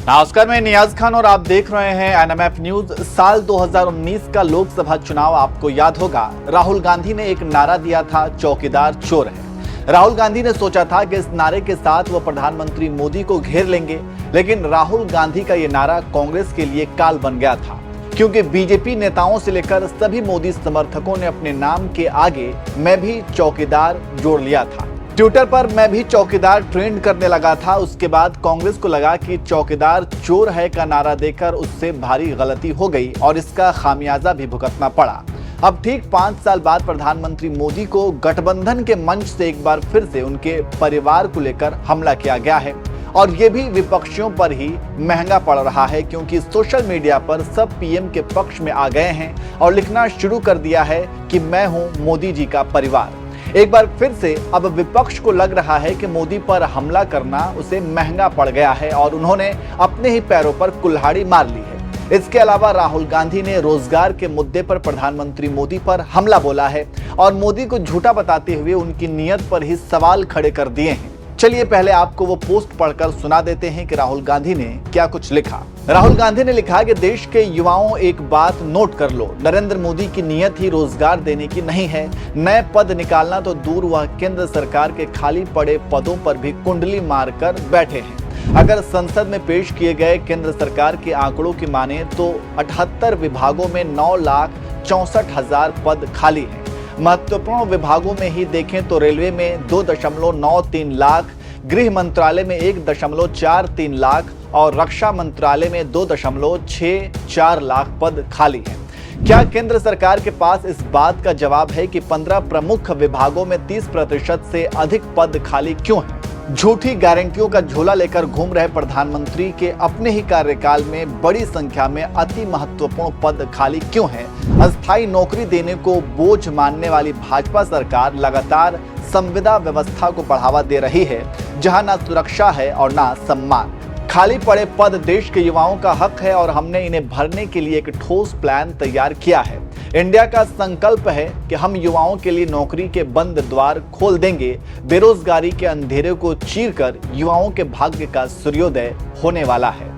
नमस्कार, मैं नियाज खान और आप देख रहे हैं एनएमएफ न्यूज। साल 2019 का लोकसभा चुनाव आपको याद होगा। राहुल गांधी ने एक नारा दिया था, चौकीदार चोर है। राहुल गांधी ने सोचा था कि इस नारे के साथ वो प्रधानमंत्री मोदी को घेर लेंगे, लेकिन राहुल गांधी का ये नारा कांग्रेस के लिए काल बन गया था, क्योंकि बीजेपी नेताओं से लेकर सभी मोदी समर्थकों ने अपने नाम के आगे मैं भी चौकीदार जोड़ लिया था। ट्विटर पर मैं भी चौकीदार ट्रेंड करने लगा था। उसके बाद कांग्रेस को लगा कि चौकीदार चोर है का नारा देकर उससे भारी गलती हो गई और इसका खामियाजा भी भुगतना पड़ा। अब ठीक 5 साल बाद प्रधानमंत्री मोदी को गठबंधन के मंच से एक बार फिर से उनके परिवार को लेकर हमला किया गया है, और ये भी विपक्षियों पर ही महंगा पड़ रहा है, क्योंकि सोशल मीडिया पर सब पीएम के पक्ष में आ गए हैं और लिखना शुरू कर दिया है कि मैं हूं मोदी जी का परिवार। एक बार फिर से अब विपक्ष को लग रहा है कि मोदी पर हमला करना उसे महंगा पड़ गया है और उन्होंने अपने ही पैरों पर कुल्हाड़ी मार ली है। इसके अलावा राहुल गांधी ने रोजगार के मुद्दे पर प्रधानमंत्री मोदी पर हमला बोला है और मोदी को झूठा बताते हुए उनकी नीयत पर ही सवाल खड़े कर दिए हैं। चलिए पहले आपको वो पोस्ट पढ़कर सुना देते हैं कि राहुल गांधी ने क्या कुछ लिखा। राहुल गांधी ने लिखा कि देश के युवाओं, एक बात नोट कर लो, नरेंद्र मोदी की नीयत ही रोजगार देने की नहीं है। नए पद निकालना तो दूर, वह केंद्र सरकार के खाली पड़े पदों पर भी कुंडली मारकर बैठे हैं। अगर संसद में पेश किए गए केंद्र सरकार के आंकड़ों की माने तो 78 विभागों में 9,64,000 पद खाली हैं। महत्वपूर्ण विभागों में ही देखें तो रेलवे में 2.93 लाख, गृह मंत्रालय में 1.43 लाख और रक्षा मंत्रालय में 2.64 लाख पद खाली हैं। क्या केंद्र सरकार के पास इस बात का जवाब है कि 15 प्रमुख विभागों में 30% से अधिक पद खाली क्यों हैं? झूठी गारंटियों का झोला लेकर घूम रहे प्रधानमंत्री के अपने ही कार्यकाल में बड़ी संख्या में अति महत्वपूर्ण पद खाली क्यों हैं? अस्थायी नौकरी देने को बोझ मानने वाली भाजपा सरकार लगातार संविदा व्यवस्था को बढ़ावा दे रही है, जहां ना सुरक्षा है और ना सम्मान। खाली पड़े पद देश के युवाओं का हक है और हमने इन्हें भरने के लिए एक ठोस प्लान तैयार किया है। इंडिया का संकल्प है कि हम युवाओं के लिए नौकरी के बंद द्वार खोल देंगे। बेरोजगारी के अंधेरे को चीरकर युवाओं के भाग्य का सूर्योदय होने वाला है।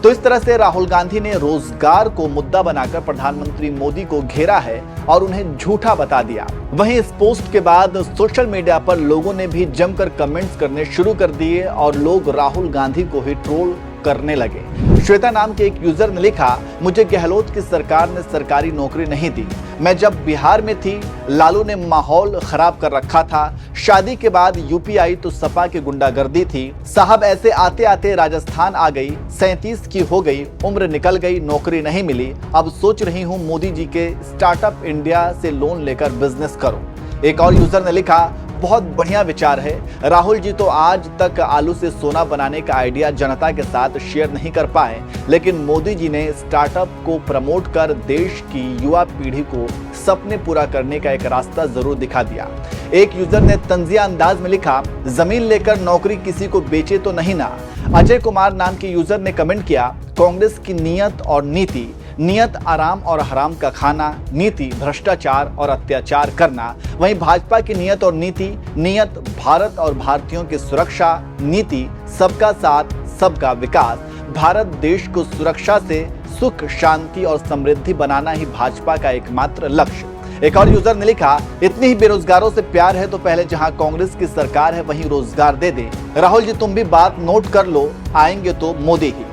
तो इस तरह से राहुल गांधी ने रोजगार को मुद्दा बनाकर प्रधानमंत्री मोदी को घेरा है और उन्हें झूठा बता दिया। वहीं इस पोस्ट के बाद सोशल मीडिया पर लोगों ने भी जमकर कमेंट्स करने शुरू कर दिए और लोग राहुल गांधी को ही ट्रोल करने लगे। श्वेता नाम के एक यूजर ने लिखा, मुझे गहलोत की सरकार ने सरकारी नौकरी नहीं दी। मैं जब बिहार में थी, लालू ने माहौल खराब कर रखा था। शादी के बाद यूपी आई तो सपा की गुंडागर्दी थी। साहब ऐसे आते आते राजस्थान आ गई, 37 की हो गई, उम्र निकल गई, नौकरी नहीं मिली। अब सोच रही हूँ मोदी जी के स्टार्टअप इंडिया से लोन लेकर बिजनेस करो। एक और यूजर ने लिखा, बहुत बढ़िया विचार है। राहुल जी तो आज तक आलू से सोना बनाने का आइडिया जनता के साथ शेयर नहीं कर पाए, लेकिन मोदी जी ने स्टार्टअप को प्रमोट कर देश की युवा पीढ़ी को सपने पूरा करने का एक रास्ता जरूर दिखा दिया। एक यूजर ने तंजिया अंदाज में लिखा, जमीन लेकर नौकरी किसी को बेचे तो नहीं ना। अजय कुमार नाम के यूजर ने कमेंट किया, कांग्रेस की नियत और नीति, नियत आराम और हराम का खाना, नीति भ्रष्टाचार और अत्याचार करना। वहीं भाजपा की नियत और नीति, नियत भारत और भारतीयों की सुरक्षा, नीति सबका साथ सबका विकास। भारत देश को सुरक्षा से सुख, शांति और समृद्धि बनाना ही भाजपा का एकमात्र लक्ष्य। एक और यूजर ने लिखा, इतनी ही बेरोजगारों से प्यार है तो पहले जहां कांग्रेस की सरकार है वहीं रोजगार दे दे। राहुल जी तुम भी बात नोट कर लो, आएंगे तो मोदी ही।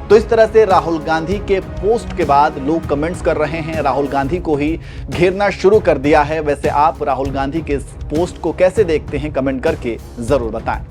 तो इस तरह से राहुल गांधी के पोस्ट के बाद लोग कमेंट्स कर रहे हैं, राहुल गांधी को ही घेरना शुरू कर दिया है। वैसे आप राहुल गांधी के इस पोस्ट को कैसे देखते हैं, कमेंट करके जरूर बताएं।